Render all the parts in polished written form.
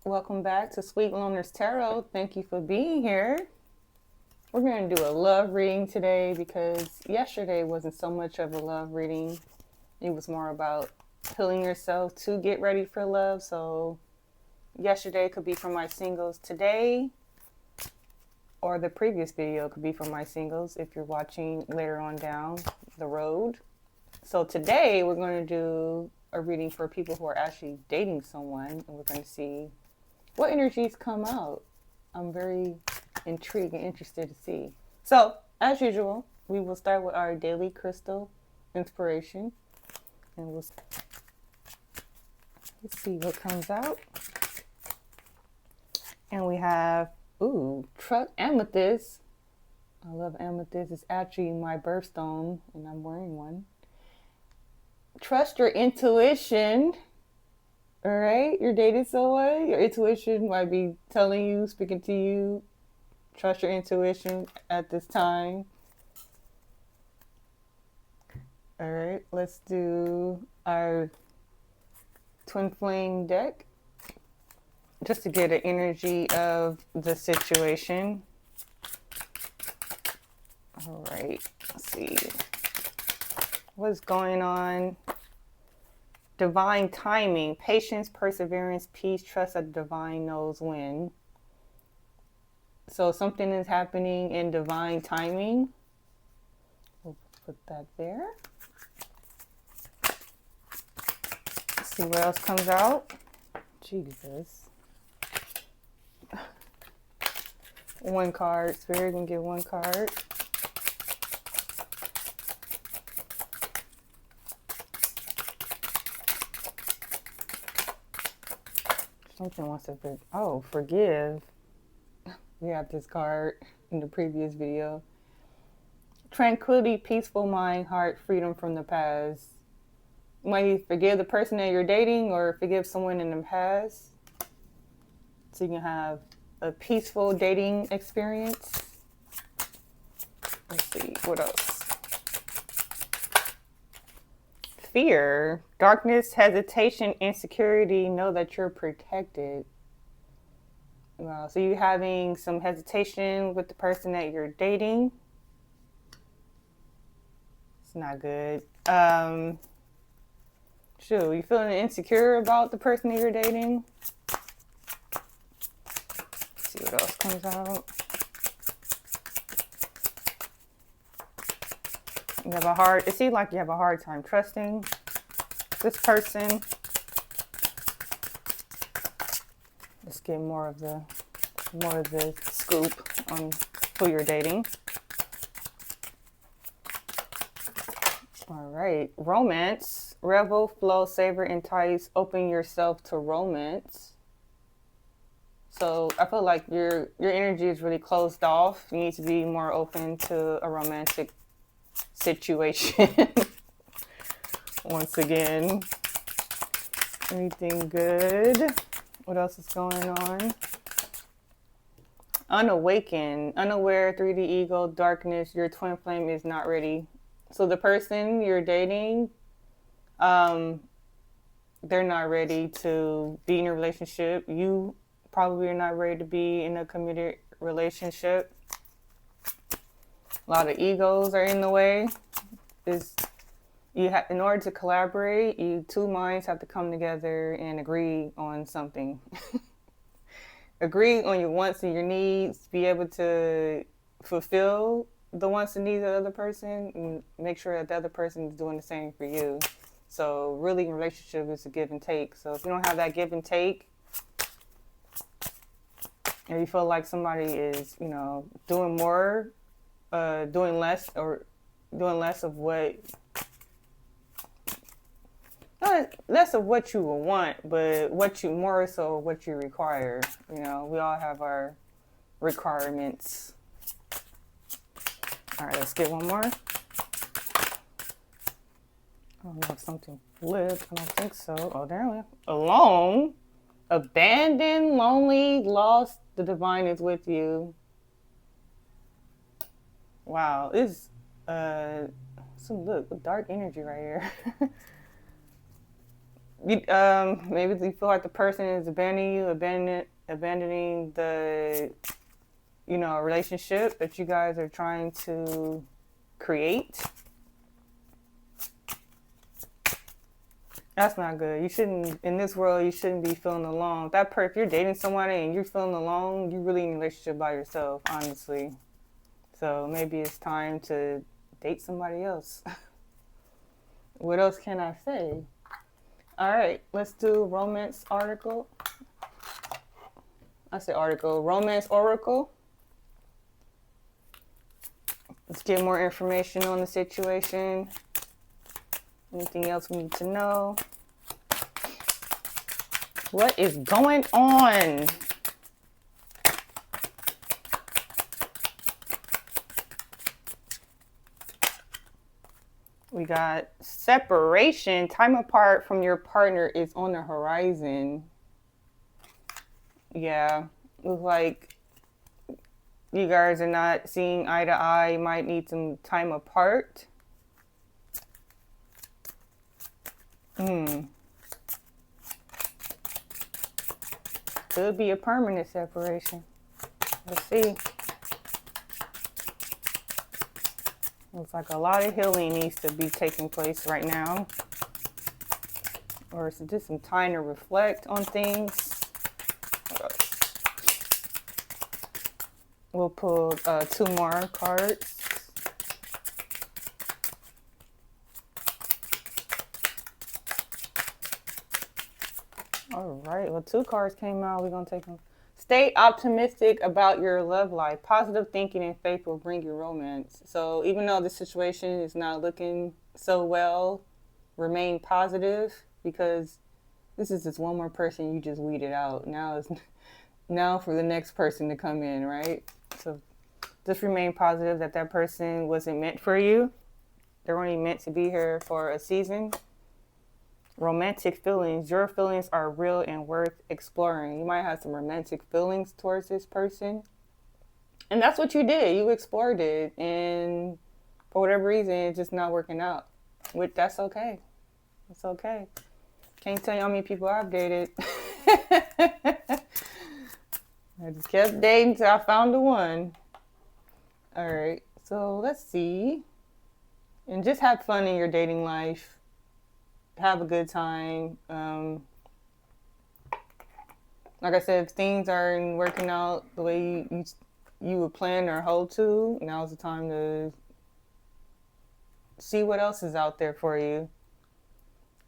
Welcome back to Sweet Loners Tarot. Thank you for being here. We're going to do a love reading today because yesterday wasn't so much of a love reading. It was more about healing yourself to get ready for love. So yesterday could be for my singles. Today or the previous video could be for my singles if you're watching later on down the road. So today we're going to do a reading for people who are actually dating someone, and we're going to see what energies come out. I'm very intrigued and interested to see. So, as usual, we will start with our daily crystal inspiration, and let's see what comes out. And we have, amethyst. I love amethyst. It's actually my birthstone, and I'm wearing one. Trust your intuition. All right, you're dating someone. Your intuition might be telling you, speaking to you. Trust your intuition at this time. All right, let's do our twin flame deck just to get an energy of the situation. All right, let's see what's going on. Divine timing, patience, perseverance, peace, trust that the divine knows when. So something is happening in divine timing. We'll put that there. Let's see what else comes out. Jesus. One card. Spirit can get one card. Something wants to forgive. We have this card in the previous video. Tranquility, peaceful mind, heart, freedom from the past. You might forgive the person that you're dating or forgive someone in the past. So you can have a peaceful dating experience. Let's see, what else? Fear, darkness, hesitation, insecurity. Know that you're protected. So you're having some hesitation with the person that you're dating. It's not good. You feeling insecure about the person that you're dating? Let's see what else comes out. It seems like you have a hard time trusting this person. Let's get more of the scoop on who you're dating. All right, romance, revel, flow, savor, entice, open yourself to romance. So I feel like your energy is really closed off. You need to be more open to a romantic situation. Once again, anything good? What else is going on? Unawakened, unaware, 3D ego, darkness. Your twin flame is not ready. So the person you're dating, they're not ready to be in a relationship. You probably are not ready to be in a committed relationship. A lot of egos are in the way. In order to collaborate, two minds have to come together and agree on something. Agree on your wants and your needs. Be able to fulfill the wants and needs of the other person, and make sure that the other person is doing the same for you. So really, relationship is a give and take. So if you don't have that give and take, and you feel like somebody is, doing more, doing less, or doing less of what, not less of what you will want, but what you require. We all have our requirements. All right, let's get one more. I don't know if something flipped. I don't think so. Oh, there we go. Alone, abandoned, lonely, lost. The divine is with you. Wow, it's some dark energy right here. maybe you feel like the person is abandoning you, abandoning the, relationship that you guys are trying to create. That's not good. You shouldn't, in this world, you shouldn't be feeling alone. If you're dating somebody and you're feeling alone, you're really in a relationship by yourself, honestly. So maybe it's time to date somebody else. What else can I say? All right, let's do romance article. I say article, romance oracle. Let's get more information on the situation. Anything else we need to know? What is going on? We got separation. Time apart from your partner is on the horizon. Yeah, looks like you guys are not seeing eye to eye. You might need some time apart. Could be a permanent separation. Let's see. Looks like a lot of healing needs to be taking place right now. Or it's just some time to reflect on things. We'll pull 2 more cards. All right, well, 2 cards came out. We're going to take them. Stay optimistic about your love life. Positive thinking and faith will bring you romance. So even though the situation is not looking so well, remain positive, because this is just one more person you just weeded out. Now for the next person to come in, right? So just remain positive that person wasn't meant for you. They're only meant to be here for a season. Romantic feelings. Your feelings are real and worth exploring. You might have some romantic feelings towards this person. And that's what you did. You explored it. And for whatever reason, it's just not working out. That's okay. It's okay. Can't tell you how many people I've dated. I just kept dating until I found the one. All right. So let's see. And just have fun in your dating life. Have a good time. Like I said, if things aren't working out the way you would plan or hope to, now's the time to see what else is out there for you.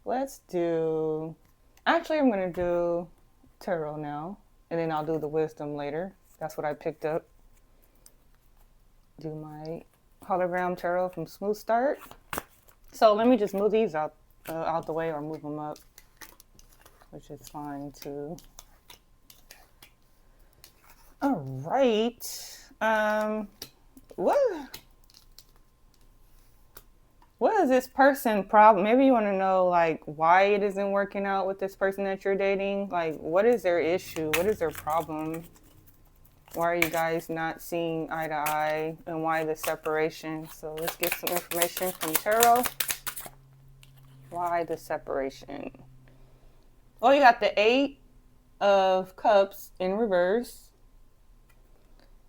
Actually, I'm going to do tarot now, and then I'll do the wisdom later. That's what I picked up. Do my hologram tarot from Smooth Start. So let me just move these out the way, or move them up, which is fine too. All right. What is this person problem? Maybe you want to know like why it isn't working out with this person that you're dating. Like, what is their issue? What is their problem? Why are you guys not seeing eye to eye, and why the separation? So let's get some information from tarot. Why the separation? Well, you got the 8 of Cups in reverse.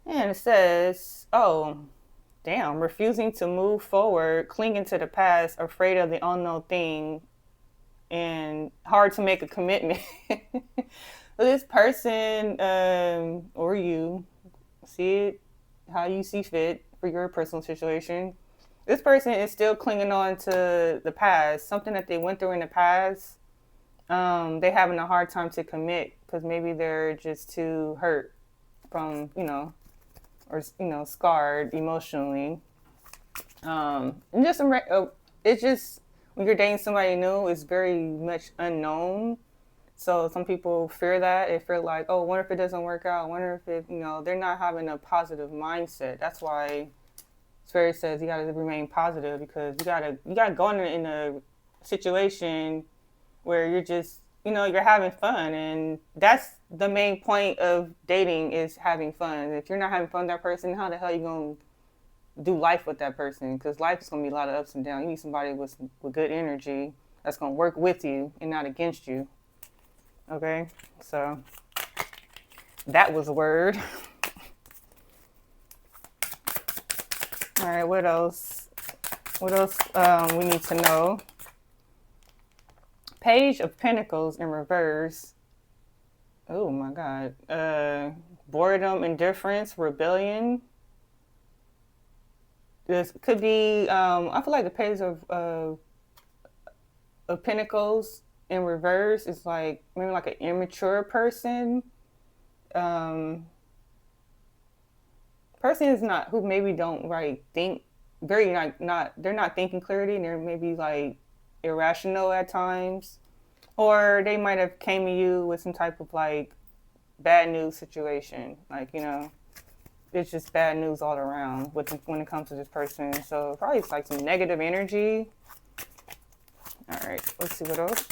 And it says, oh, damn, refusing to move forward, clinging to the past, afraid of the unknown thing, and hard to make a commitment. So this person, or you, see it how you see fit for your personal situation. This person is still clinging on to the past, something that they went through in the past. They're having a hard time to commit because maybe they're just too hurt from, or, scarred emotionally. And just it's just when you're dating somebody new, it's very much unknown. So some people fear that. They feel like, oh, I wonder if it doesn't work out. I wonder if they're not having a positive mindset. That's why Spirit says you got to remain positive, because you got to go in a situation where you're just, you're having fun. And that's the main point of dating, is having fun. If you're not having fun with that person, how the hell are you going to do life with that person? Because life is going to be a lot of ups and downs. You need somebody with good energy. that's going to work with you and not against you. Okay, so that was a word. All right, what else? What else we need to know? Page of Pentacles in reverse. Oh my God. Boredom, indifference, rebellion. This could be, I feel like the Page of Pentacles in reverse is like maybe like an immature person. Person is not who maybe don't like think very like not they're not thinking clearly and they're maybe like irrational at times, or they might have came to you with some type of like bad news situation, like it's just bad news all around when it comes to this person. So probably it's like some negative energy. All right, let's see what else.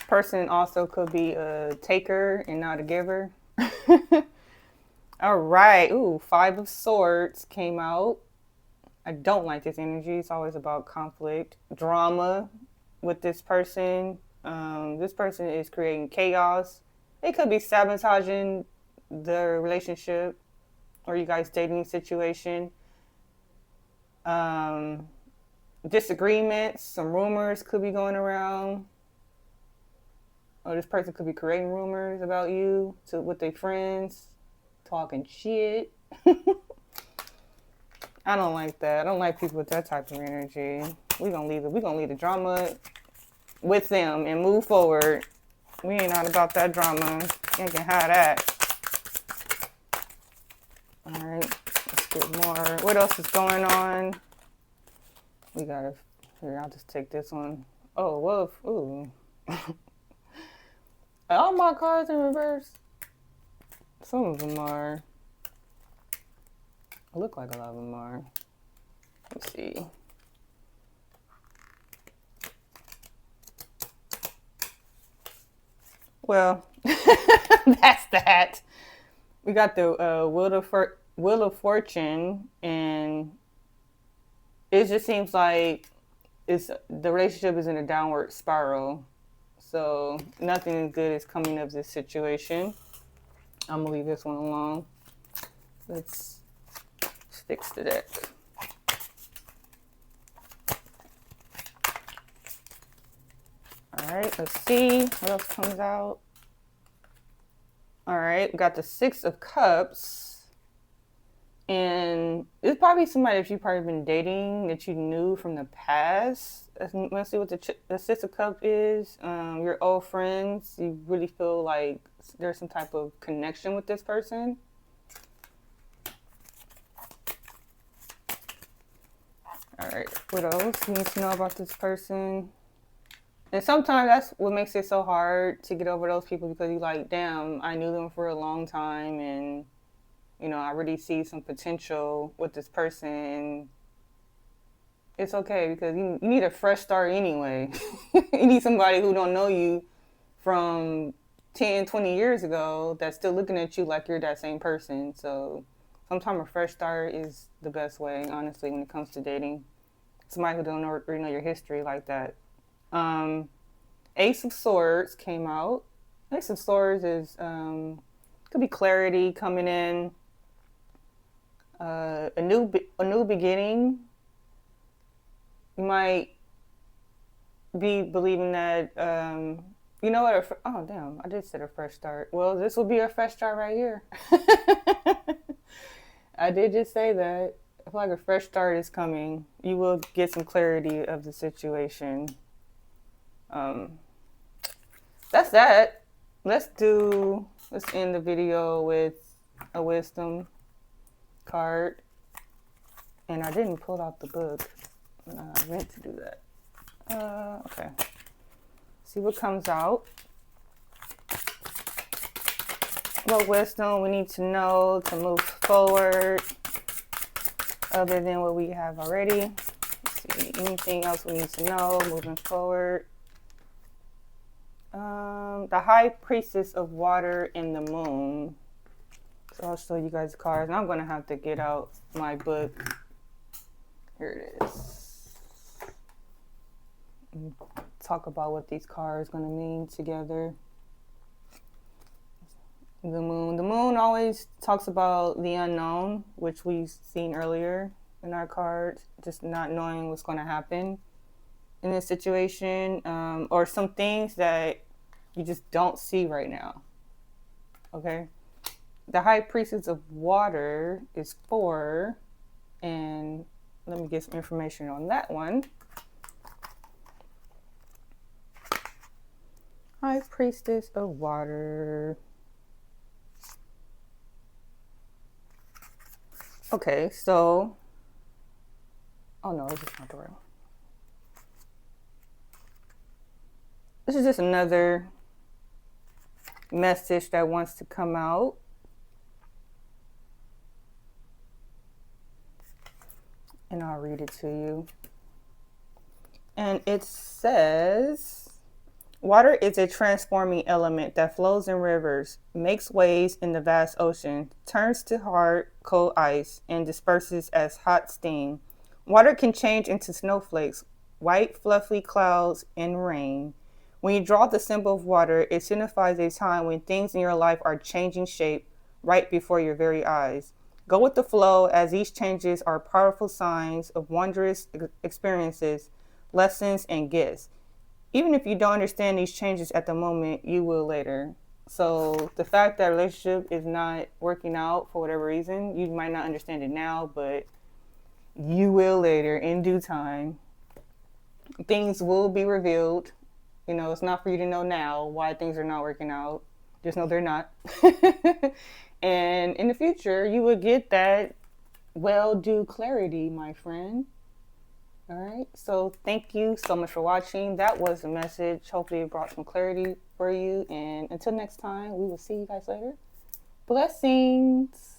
Person also could be a taker and not a giver. All right. Ooh, Five of Swords came out. I don't like this energy. It's always about conflict, drama with this person. This person is creating chaos. They could be sabotaging the relationship or you guys dating situation. Disagreements, some rumors could be going around. Or this person could be creating rumors about you with their friends, talking shit. I don't like that. I don't like people with that type of energy. We're gonna leave the drama with them and move forward. We ain't not about that drama. You can have that. All right, let's get more. What else is going on? Here, I'll just take this one. Oh, wolf. Ooh. All my cards in reverse. Some of them are. Look like a lot of them are. Let's see. Well, that's that. We got the Wheel of Fortune, and it just seems like the relationship is in a downward spiral. So nothing good is coming of this situation. I'm gonna leave this one alone. Let's fix the deck. All right, let's see what else comes out. All right, we got the Six of Cups. And it's probably somebody that you've probably been dating that you knew from the past. Let's see what the Six of Cups is. Your old friends. You really feel like there's some type of connection with this person. All right, what else you need to know about this person? And sometimes that's what makes it so hard to get over those people, because you're like, damn, I knew them for a long time and I really see some potential with this person. It's okay because you need a fresh start anyway. You need somebody who don't know you from 10, 20 years ago that's still looking at you like you're that same person. So sometimes a fresh start is the best way, honestly, when it comes to dating. Somebody who don't really know your history like that. Ace of Swords came out. Ace of Swords is could be clarity coming in. A new beginning. You might be believing that you know what? Oh damn! I did say a fresh start. Well, this will be a fresh start right here. I did just say that. I feel like a fresh start is coming. You will get some clarity of the situation. That's that. Let's end the video with a wisdom card. And I didn't pull out the book. I meant to do that. Okay. See what comes out. What wisdom we need to know to move forward other than what we have already. Let's see, anything else we need to know moving forward. The High Priestess of Water and the Moon. So I'll show you guys the cards. And I'm going to have to get out my book. Here it is. And talk about what these cards are going to mean together. The moon. The moon always talks about the unknown, which we've seen earlier in our cards. Just not knowing what's going to happen in this situation, or some things that you just don't see right now. Okay. The High Priestess of Water is 4, and let me get some information on that one. High Priestess of Water. Okay, so, oh no, this is not the right one. This is just another message that wants to come out. And I'll read it to you. And it says, water is a transforming element that flows in rivers, makes waves in the vast ocean, turns to hard, cold ice, and disperses as hot steam. Water can change into snowflakes, white, fluffy clouds, and rain. When you draw the symbol of water, it signifies a time when things in your life are changing shape right before your very eyes. Go with the flow, as these changes are powerful signs of wondrous experiences, lessons, and gifts. Even if you don't understand these changes at the moment, you will later. So the fact that a relationship is not working out for whatever reason, you might not understand it now, but you will later in due time. Things will be revealed. You know, it's not for you to know now why things are not working out. Just know they're not. And in the future, you will get that well-due clarity, my friend. All right. So thank you so much for watching. That was the message. Hopefully it brought some clarity for you. And until next time, we will see you guys later. Blessings.